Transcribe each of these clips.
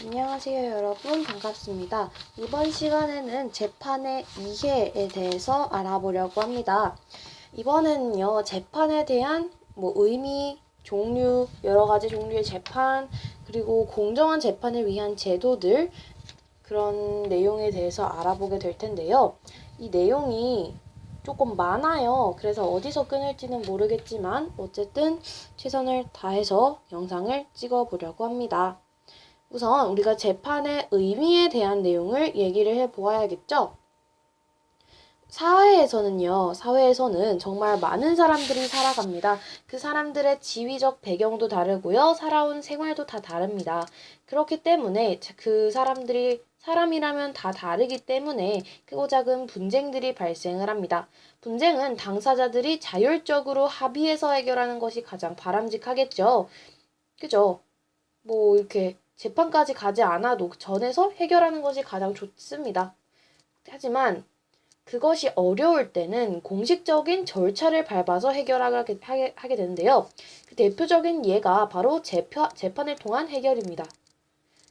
안녕하세요 여러분, 반갑습니다. 이번 시간에는 재판의 이해에 대해서 알아보려고 합니다. 이번에는요, 재판에 대한 의미, 종류, 여러 가지 종류의 재판, 그리고 공정한 재판을 위한 제도들, 그런 내용에 대해서 알아보게 될 텐데요. 이 내용이 조금 많아요. 그래서 어디서 끊을지는 모르겠지만 어쨌든 최선을 다해서 영상을 찍어보려고 합니다. 우선 우리가 재판의 의미에 대한 내용을 얘기를 해보아야겠죠? 사회에서는 정말 많은 사람들이 살아갑니다. 그 사람들의 지위적 배경도 다르고요. 살아온 생활도 다 다릅니다. 그렇기 때문에 그 사람들이 사람이라면 다 다르기 때문에 크고 작은 분쟁들이 발생을 합니다. 분쟁은 당사자들이 자율적으로 합의해서 해결하는 것이 가장 바람직하겠죠. 그죠? 이렇게 재판까지 가지 않아도 전에서 해결하는 것이 가장 좋습니다. 하지만 그것이 어려울 때는 공식적인 절차를 밟아서 해결하게 하게 되는데요. 그 대표적인 예가 바로 재판을 통한 해결입니다.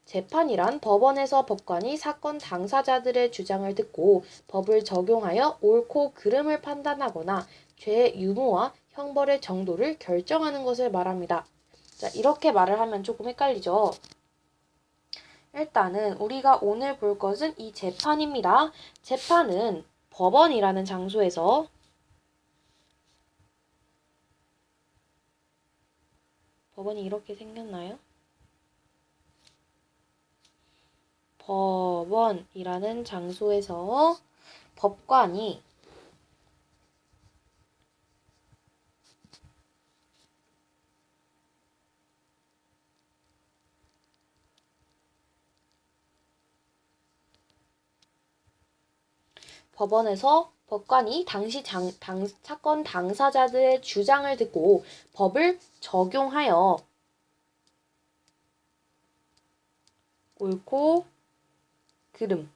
재판이란 법원에서 법관이 사건 당사자들의 주장을 듣고 법을 적용하여 옳고 그름을 판단하거나 죄의 유무와 형벌의 정도를 결정하는 것을 말합니다. 자, 이렇게 말을 하면 조금 헷갈리죠? 일단은 우리가 오늘 볼 것은 이 재판입니다. 재판은 법원이라는 장소에서 법원이 이렇게 생겼나요? 법원이라는 장소에서 법관이 당시 사건 당사자들의 주장을 듣고 법을 적용하여 옳고 그름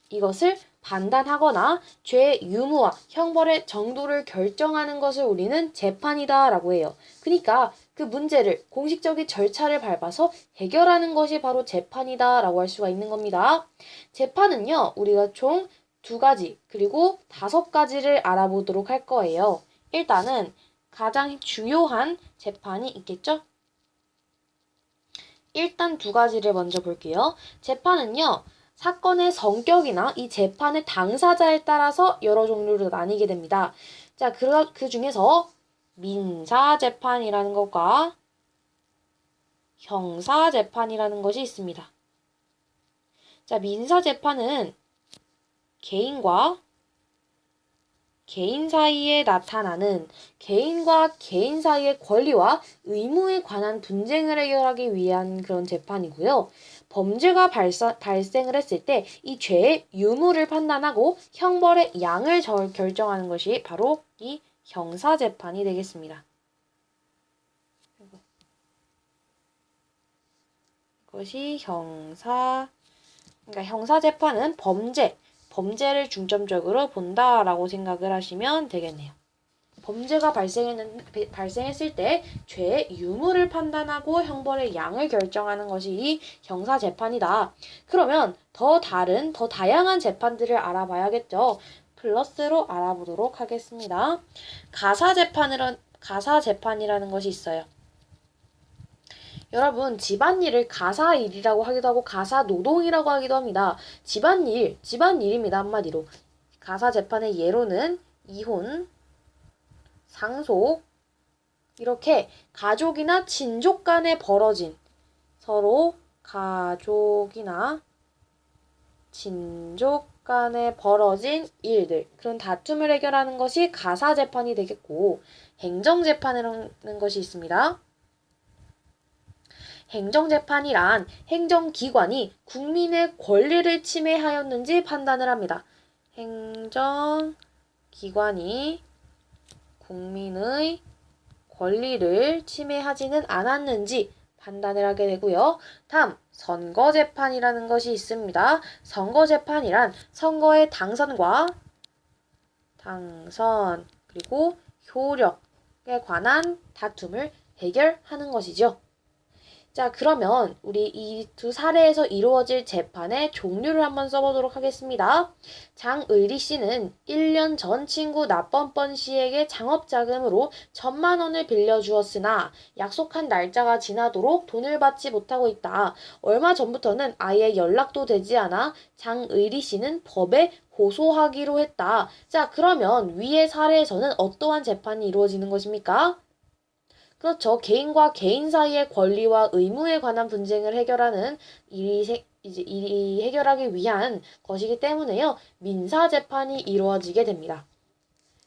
이것을 판단하거나 죄의 유무와 형벌의 정도를 결정하는 것을 우리는 재판이다 라고 해요. 그러니까 그 문제를 공식적인 절차를 밟아서 해결하는 것이 바로 재판이다 라고 할 수가 있는 겁니다. 재판은요, 우리가 총 2가지 그리고 5가지를 알아보도록 할 거예요. 일단은 가장 주요한 재판이 있겠죠? 일단 2가지를 먼저 볼게요. 재판은요, 사건의 성격이나 이 재판의 당사자에 따라서 여러 종류로 나뉘게 됩니다. 자, 그 중에서 민사재판이라는 것과 형사재판이라는 것이 있습니다. 자, 민사재판은 개인과 개인 사이에 나타나는 개인과 개인 사이의 권리와 의무에 관한 분쟁을 해결하기 위한 그런 재판이고요. 범죄가 발생을 했을 때 이 죄의 유무를 판단하고 형벌의 양을 결정하는 것이 바로 이 형사재판이 되겠습니다. 이것이 그러니까 형사재판은 범죄를 중점적으로 본다라고 생각을 하시면 되겠네요. 범죄가 발생했을 때 죄의 유무를 판단하고 형벌의 양을 결정하는 것이 이 형사재판이다. 그러면 더 다양한 재판들을 알아봐야겠죠. 플러스로 알아보도록 하겠습니다. 가사재판이라는 것이 있어요. 여러분, 집안일을 가사일이라고 하기도 하고 가사노동이라고 하기도 합니다. 집안일입니다. 한마디로. 가사재판의 예로는 이혼, 상속, 이렇게 가족이나 친족 간에 벌어진 서로 가족이나 친족 간에 벌어진 일들, 그런 다툼을 해결하는 것이 가사재판이 되겠고, 행정재판이라는 것이 있습니다. 행정재판이란 행정기관이 국민의 권리를 침해하였는지 판단을 합니다. 행정기관이 국민의 권리를 침해하지는 않았는지 판단을 하게 되고요. 다음, 선거재판이라는 것이 있습니다. 선거재판이란 선거의 당선 그리고 효력에 관한 다툼을 해결하는 것이죠. 자, 그러면 우리 이 두 사례에서 이루어질 재판의 종류를 한번 써보도록 하겠습니다. 장의리 씨는 1년 전 친구 나뻔뻔 씨에게 장업자금으로 1,000만 원을 빌려주었으나 약속한 날짜가 지나도록 돈을 받지 못하고 있다. 얼마 전부터는 아예 연락도 되지 않아 장의리 씨는 법에 고소하기로 했다. 자, 그러면 위의 사례에서는 어떠한 재판이 이루어지는 것입니까? 그렇죠. 개인과 개인 사이의 권리와 의무에 관한 분쟁을 해결하는 이제 일이 해결하기 위한 것이기 때문에요. 민사재판이 이루어지게 됩니다.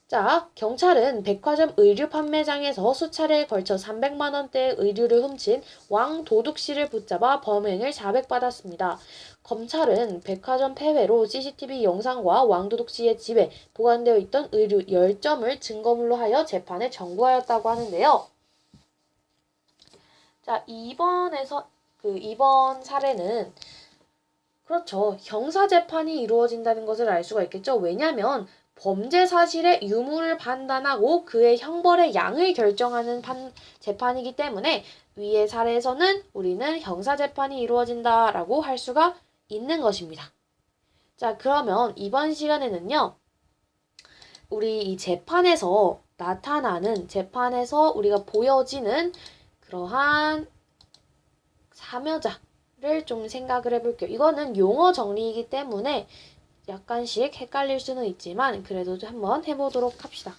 자, 경찰은 백화점 의류 판매장에서 수차례에 걸쳐 300만 원대의 의류를 훔친 왕도둑 씨를 붙잡아 범행을 자백받았습니다. 검찰은 백화점 폐회로 CCTV 영상과 왕도둑 씨의 집에 보관되어 있던 의류 10점을 증거물로 하여 재판에 청구하였다고 하는데요. 자, 이번 사례는 그렇죠. 형사재판이 이루어진다는 것을 알 수가 있겠죠. 왜냐하면 범죄 사실의 유무를 판단하고 그의 형벌의 양을 결정하는 재판이기 때문에 위의 사례에서는 우리는 형사재판이 이루어진다라고 할 수가 있는 것입니다. 자, 그러면 이번 시간에는요. 우리 이 재판에서 우리가 보여지는 그러한 참여자를 좀 생각을 해볼게요. 이거는 용어 정리이기 때문에 약간씩 헷갈릴 수는 있지만 그래도 한번 해보도록 합시다.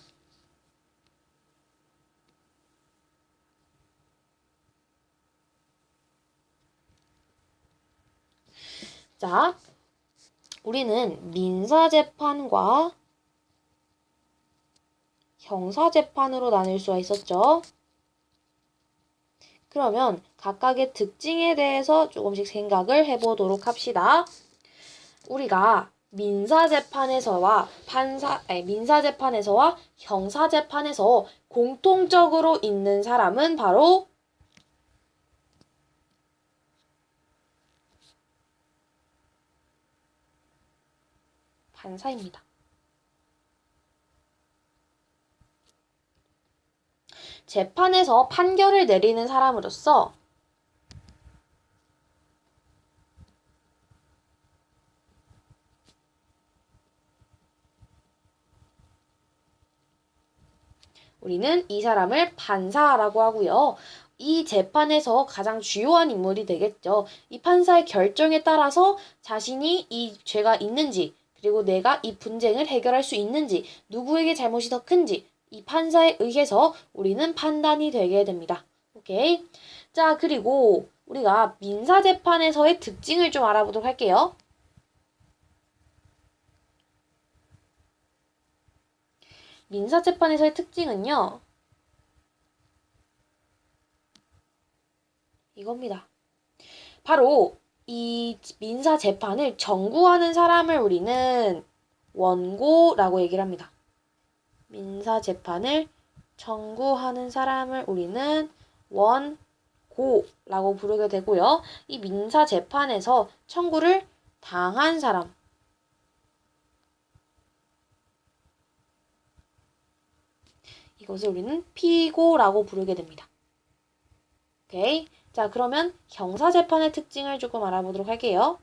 자, 우리는 민사재판과 형사재판으로 나눌 수가 있었죠. 그러면 각각의 특징에 대해서 조금씩 생각을 해보도록 합시다. 우리가 민사재판에서와 형사재판에서 공통적으로 있는 사람은 바로 판사입니다. 재판에서 판결을 내리는 사람으로서 우리는 이 사람을 판사라고 하고요. 이 재판에서 가장 주요한 인물이 되겠죠. 이 판사의 결정에 따라서 자신이 이 죄가 있는지, 그리고 내가 이 분쟁을 해결할 수 있는지, 누구에게 잘못이 더 큰지, 이 판사에 의해서 우리는 판단이 되게 됩니다. 오케이? 자, 그리고 우리가 민사재판에서의 특징을 좀 알아보도록 할게요. 민사재판에서의 특징은요. 이겁니다. 바로 이 민사재판을 청구하는 사람을 우리는 원고라고 얘기를 합니다. 민사재판을 청구하는 사람을 우리는 원고라고 부르게 되고요. 이 민사재판에서 청구를 당한 사람, 이것을 우리는 피고라고 부르게 됩니다. 오케이. 자, 그러면 형사재판의 특징을 조금 알아보도록 할게요.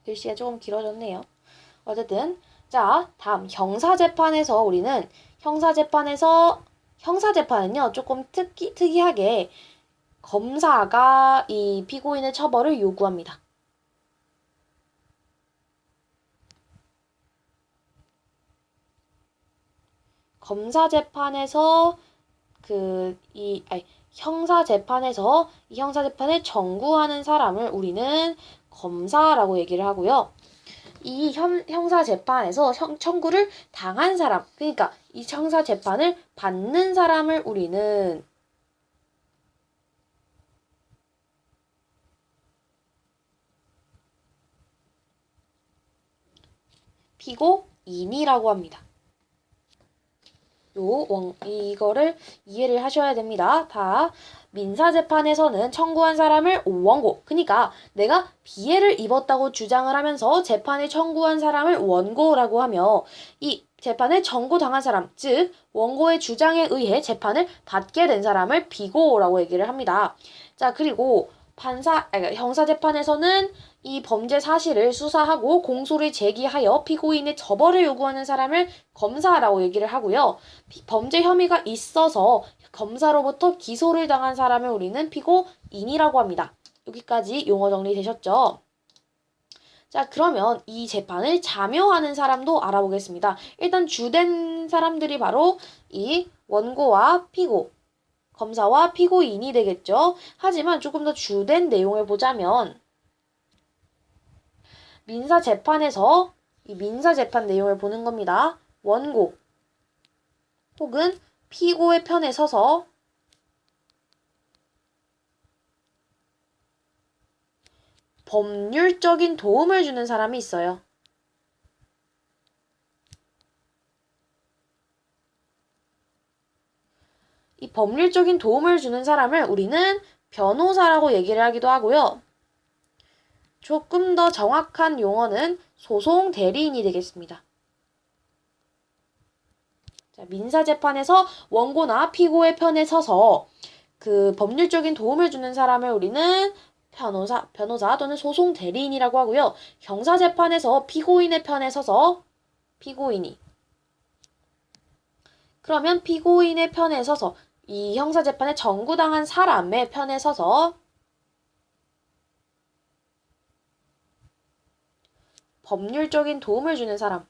글씨가 조금 길어졌네요. 어쨌든 자, 다음 형사재판에서 우리는 형사재판은요, 조금 특이하게 검사가 이 피고인의 처벌을 요구합니다. 형사재판에서 이 형사재판을 청구하는 사람을 우리는 검사라고 얘기를 하고요. 이 형사재판에서 청구를 당한 사람, 그러니까 이 형사재판을 받는 사람을 우리는 피고인이라고 합니다. 이거를 이해를 하셔야 됩니다. 다 민사재판에서는 청구한 사람을 원고, 그러니까 내가 피해를 입었다고 주장을 하면서 재판에 청구한 사람을 원고라고 하며 이 재판에 청구당한 사람, 즉 원고의 주장에 의해 재판을 받게 된 사람을 피고라고 얘기를 합니다. 자, 그리고 형사재판에서는 이 범죄 사실을 수사하고 공소를 제기하여 피고인의 처벌을 요구하는 사람을 검사라고 얘기를 하고요. 범죄 혐의가 있어서 검사로부터 기소를 당한 사람을 우리는 피고인이라고 합니다. 여기까지 용어 정리되셨죠? 자, 그러면 이 재판을 참여하는 사람도 알아보겠습니다. 일단 주된 사람들이 바로 이 원고와 피고, 검사와 피고인이 되겠죠. 하지만 조금 더 주된 내용을 보자면 민사재판에서 이 민사재판 내용을 보는 겁니다. 원고 혹은 피고의 편에 서서 법률적인 도움을 주는 사람이 있어요. 이 법률적인 도움을 주는 사람을 우리는 변호사라고 얘기를 하기도 하고요. 조금 더 정확한 용어는 소송 대리인이 되겠습니다. 자, 민사재판에서 원고나 피고의 편에 서서 그 법률적인 도움을 주는 사람을 우리는 변호사 또는 소송 대리인이라고 하고요. 형사재판에서 피고인의 편에 서서 피고인이. 그러면 피고인의 편에 서서 이 형사재판에 청구당한 사람의 편에 서서 법률적인 도움을 주는 사람.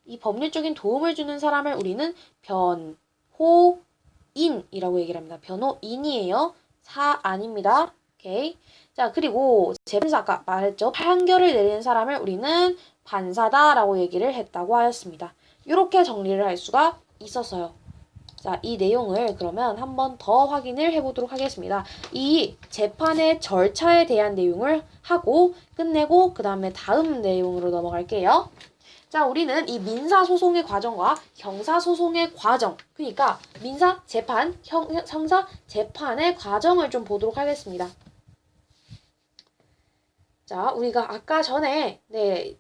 이 법률적인 도움을 주는 사람을 우리는 변호인이라고 얘기를 합니다. 변호인이에요. 사 아닙니다. 오케이. 자, 그리고 재판에서 아까 말했죠. 판결을 내리는 사람을 우리는 판사다라고 얘기를 했다고 하였습니다. 이렇게 정리를 할 수가 있었어요. 자, 이 내용을 그러면 한 번 더 확인을 해보도록 하겠습니다. 이 재판의 절차에 대한 내용을 하고 끝내고 그 다음에 다음 내용으로 넘어갈게요. 자, 우리는 이 민사소송의 과정과 형사소송의 과정, 그러니까 민사재판, 형사재판의 과정을 좀 보도록 하겠습니다. 자, 우리가 아까 전에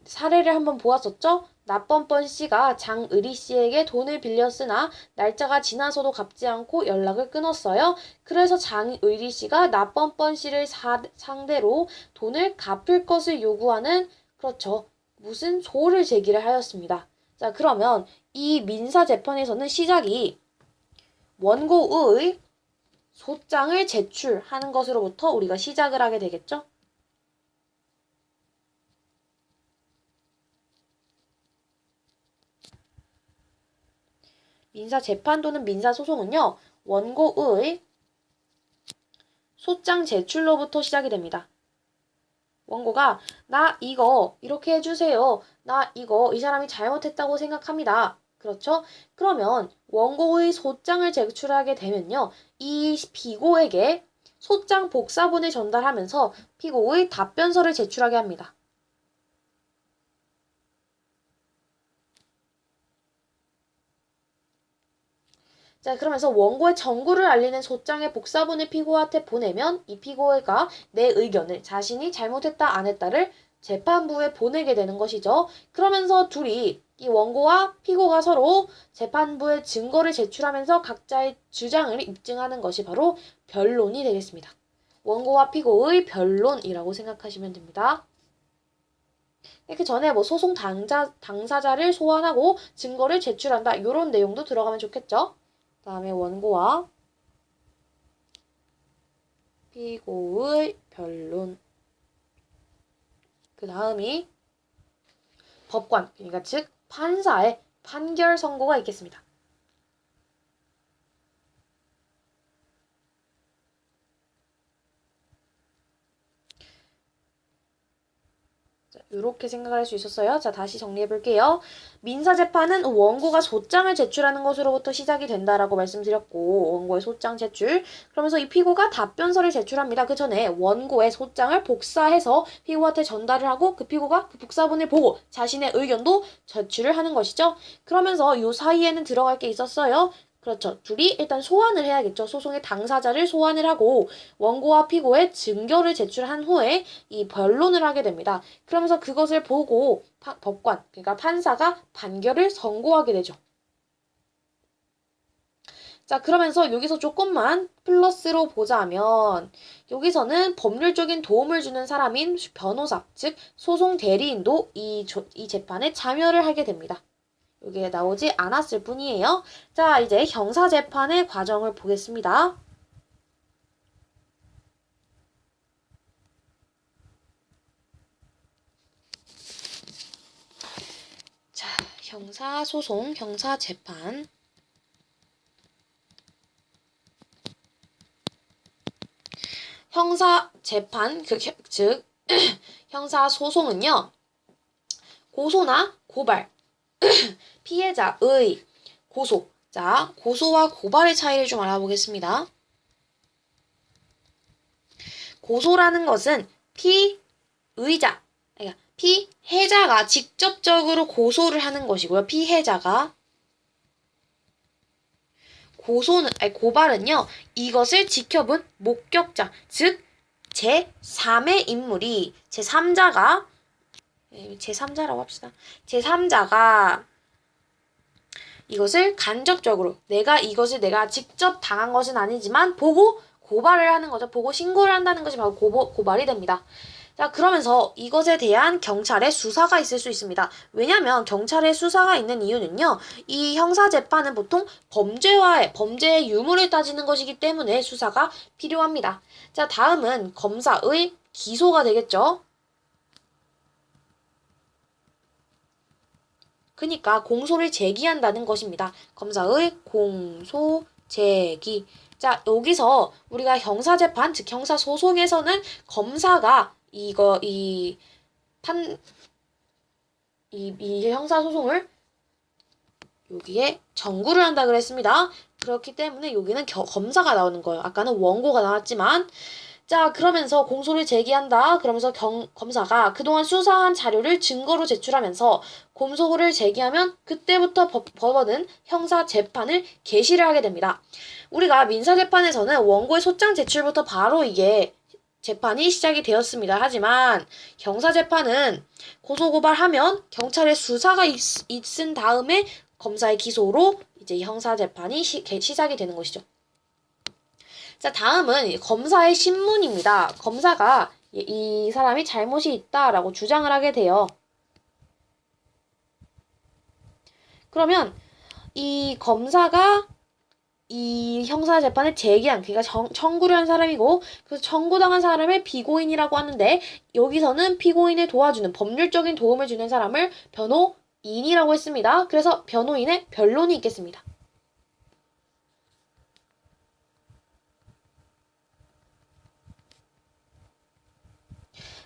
사례를 한번 보았었죠? 나뻔뻔 씨가 장의리 씨에게 돈을 빌렸으나 날짜가 지나서도 갚지 않고 연락을 끊었어요. 그래서 장의리 씨가 나뻔뻔 씨를 상대로 돈을 갚을 것을 요구하는, 그렇죠, 무슨 소를 제기를 하였습니다. 자, 그러면 이 민사재판에서는 시작이 원고의 소장을 제출하는 것으로부터 우리가 시작을 하게 되겠죠? 민사재판 또는 민사소송은요, 원고의 소장 제출로부터 시작이 됩니다. 원고가 나 이거 이렇게 해주세요. 나 이거 이 사람이 잘못했다고 생각합니다. 그렇죠? 그러면 원고의 소장을 제출하게 되면요, 이 피고에게 소장 복사본을 전달하면서 피고의 답변서를 제출하게 합니다. 자, 그러면서 원고의 정구를 알리는 소장의 복사본을 피고한테 보내면 이 피고가 내 의견을, 자신이 잘못했다 안 했다를 재판부에 보내게 되는 것이죠. 그러면서 둘이, 이 원고와 피고가 서로 재판부에 증거를 제출하면서 각자의 주장을 입증하는 것이 바로 변론이 되겠습니다. 원고와 피고의 변론이라고 생각하시면 됩니다. 그 전에 뭐 소송 당사자를 소환하고 증거를 제출한다, 이런 내용도 들어가면 좋겠죠. 그 다음에 원고와 피고의 변론. 그 다음이 법관, 그러니까 즉 판사의 판결 선고가 있겠습니다. 이렇게 생각을 할 수 있었어요. 자, 다시 정리해 볼게요. 민사재판은 원고가 소장을 제출하는 것으로부터 시작이 된다라고 말씀드렸고, 원고의 소장 제출. 그러면서 이 피고가 답변서를 제출합니다. 그 전에 원고의 소장을 복사해서 피고한테 전달을 하고 그 피고가 그 복사본을 보고 자신의 의견도 제출을 하는 것이죠. 그러면서 이 사이에는 들어갈 게 있었어요. 그렇죠. 둘이 일단 소환을 해야겠죠. 소송의 당사자를 소환을 하고 원고와 피고의 증거를 제출한 후에 이 변론을 하게 됩니다. 그러면서 그것을 보고 법관, 그러니까 판사가 판결을 선고하게 되죠. 자, 그러면서 여기서 조금만 플러스로 보자면 여기서는 법률적인 도움을 주는 사람인 변호사, 즉 소송 대리인도 이 재판에 참여를 하게 됩니다. 여기에 나오지 않았을 뿐이에요. 자, 이제 형사재판의 과정을 보겠습니다. 자, 형사소송, 형사재판. 형사재판, 즉 형사소송은요. 고소나 고발, 피해자의 고소. 자, 고소와 고발의 차이를 좀 알아보겠습니다. 고소라는 것은 피의자, 그러니까 피해자가 직접적으로 고소를 하는 것이고요. 피해자가. 고발은요, 이것을 지켜본 목격자, 즉, 제3의 인물이, 제3자라고 합시다. 제3자가 이것을 간접적으로 이것을 내가 직접 당한 것은 아니지만 보고 고발을 하는 거죠. 보고 신고를 한다는 것이 바로 고발이 됩니다. 자, 그러면서 이것에 대한 경찰의 수사가 있을 수 있습니다. 왜냐하면 경찰의 수사가 있는 이유는요. 이 형사재판은 보통 범죄의 유무를 따지는 것이기 때문에 수사가 필요합니다. 자, 다음은 검사의 기소가 되겠죠. 그러니까 공소를 제기한다는 것입니다. 검사의 공소 제기. 자, 여기서 우리가 형사재판, 즉 형사소송에서는 검사가 이 형사소송을 여기에 정구를 한다 그랬습니다. 그렇기 때문에 여기는 검사가 나오는 거예요. 아까는 원고가 나왔지만, 자, 그러면서 공소를 제기한다. 그러면서 검사가 그동안 수사한 자료를 증거로 제출하면서 공소를 제기하면 그때부터 법원은 형사재판을 개시를 하게 됩니다. 우리가 민사재판에서는 원고의 소장 제출부터 바로 이게 재판이 시작이 되었습니다. 하지만 형사재판은 고소고발하면 경찰의 수사가 있은 다음에 검사의 기소로 이제 형사재판이 시작이 되는 것이죠. 자, 다음은 검사의 신문입니다. 검사가 이 사람이 잘못이 있다라고 주장을 하게 돼요. 그러면 이 검사가 이 형사재판을 제기한, 그러니까 청구를 한 사람이고, 그래서 청구당한 사람을 피고인이라고 하는데, 여기서는 피고인을 도와주는, 법률적인 도움을 주는 사람을 변호인이라고 했습니다. 그래서 변호인의 변론이 있겠습니다.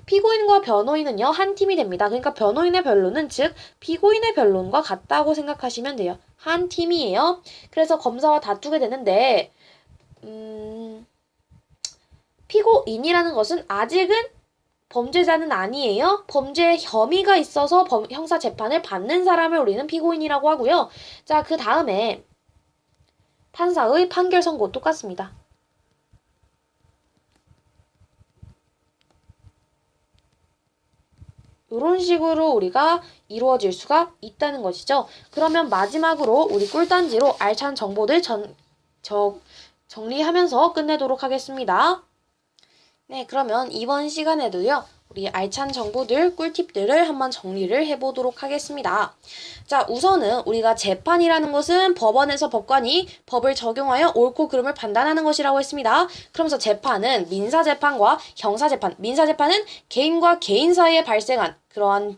피고인과 변호인은요, 한 팀이 됩니다. 그러니까 변호인의 변론은 즉 피고인의 변론과 같다고 생각하시면 돼요. 한 팀이에요. 그래서 검사와 다투게 되는데 피고인이라는 것은 아직은 범죄자는 아니에요. 범죄 혐의가 있어서 형사재판을 받는 사람을 우리는 피고인이라고 하고요. 자, 그 다음에 판사의 판결 선고 똑같습니다. 이런 식으로 우리가 이루어질 수가 있다는 것이죠. 그러면 마지막으로 우리 꿀단지로 알찬 정보들 정리하면서 끝내도록 하겠습니다. 네, 그러면 이번 시간에도요. 우리 알찬 정보들, 꿀팁들을 한번 정리를 해보도록 하겠습니다. 자, 우선은 우리가 재판이라는 것은 법원에서 법관이 법을 적용하여 옳고 그름을 판단하는 것이라고 했습니다. 그러면서 재판은 민사재판과 형사재판, 민사재판은 개인과 개인 사이에 발생한 그러한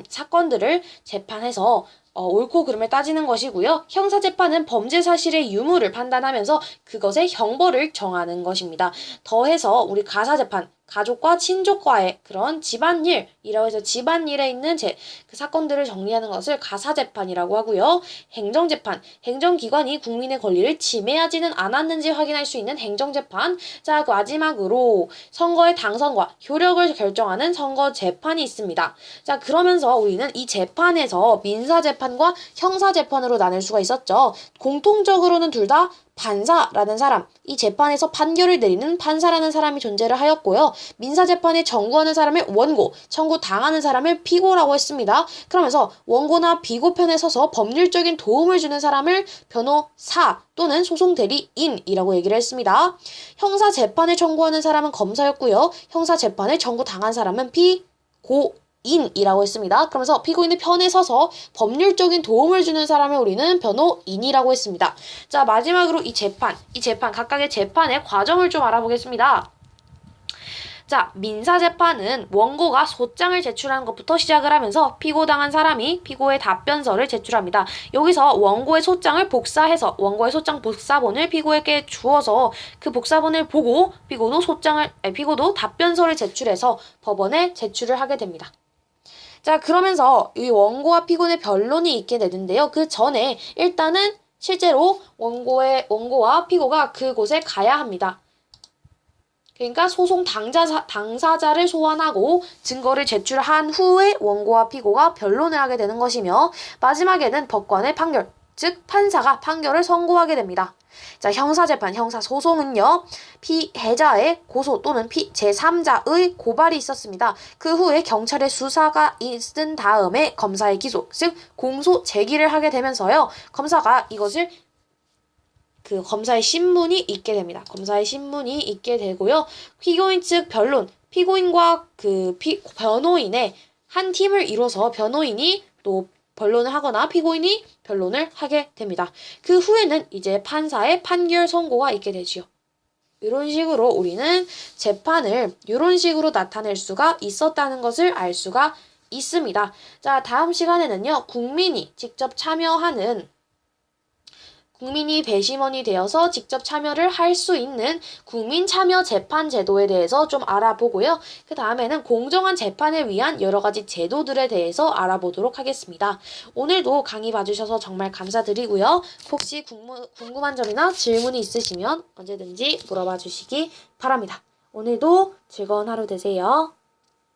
사건들을 재판해서 옳고 그름을 따지는 것이고요. 형사재판은 범죄 사실의 유무를 판단하면서 그것의 형벌을 정하는 것입니다. 더해서 우리 가사재판, 가족과 친족과의 그런 집안일이라고 해서 집안일에 있는 그 사건들을 정리하는 것을 가사재판이라고 하고요. 행정재판, 행정기관이 국민의 권리를 침해하지는 않았는지 확인할 수 있는 행정재판. 자, 그 마지막으로 선거의 당선과 효력을 결정하는 선거재판이 있습니다. 자, 그러면서 우리는 이 재판에서 민사재판과 형사재판으로 나눌 수가 있었죠. 공통적으로는 둘 다 판사라는 사람, 이 재판에서 판결을 내리는 판사라는 사람이 존재를 하였고요. 민사재판에 청구하는 사람을 원고, 청구당하는 사람을 피고라고 했습니다. 그러면서 원고나 피고 편에 서서 법률적인 도움을 주는 사람을 변호사 또는 소송대리인이라고 얘기를 했습니다. 형사재판에 청구하는 사람은 검사였고요. 형사재판에 청구당한 사람은 피고 인이라고 했습니다. 그러면서 피고인의 편에 서서 법률적인 도움을 주는 사람을 우리는 변호인이라고 했습니다. 자, 마지막으로 이 재판 각각의 재판의 과정을 좀 알아보겠습니다. 자, 민사재판은 원고가 소장을 제출하는 것부터 시작을 하면서 피고당한 사람이 피고의 답변서를 제출합니다. 여기서 원고의 소장을 복사해서 원고의 소장 복사본을 피고에게 주어서 그 복사본을 보고 피고도 답변서를 제출해서 법원에 제출을 하게 됩니다. 자, 그러면서 이 원고와 피고의 변론이 있게 되는데요. 그 전에 일단은 실제로 원고와 피고가 그곳에 가야 합니다. 그러니까 소송 당사자를 소환하고 증거를 제출한 후에 원고와 피고가 변론을 하게 되는 것이며 마지막에는 법관의 판결, 즉 판사가 판결을 선고하게 됩니다. 자, 형사재판, 형사소송은요. 피해자의 고소 또는 제3자의 고발이 있었습니다. 그 후에 경찰의 수사가 있은 다음에 검사의 기소, 즉 공소 제기를 하게 되면서요. 검사가 이것을 검사의 신문이 있게 됩니다. 검사의 신문이 있게 되고요. 피고인 측 변론, 피고인과 변호인의 한 팀을 이뤄서 변호인이 또 변론을 하거나 피고인이 변론을 하게 됩니다. 그 후에는 이제 판사의 판결 선고가 있게 되지요. 이런 식으로 우리는 재판을 이런 식으로 나타낼 수가 있었다는 것을 알 수가 있습니다. 자, 다음 시간에는요. 국민이 배심원이 되어서 직접 참여를 할 수 있는 국민참여재판제도에 대해서 좀 알아보고요. 그 다음에는 공정한 재판을 위한 여러 가지 제도들에 대해서 알아보도록 하겠습니다. 오늘도 강의 봐주셔서 정말 감사드리고요. 혹시 궁금한 점이나 질문이 있으시면 언제든지 물어봐 주시기 바랍니다. 오늘도 즐거운 하루 되세요.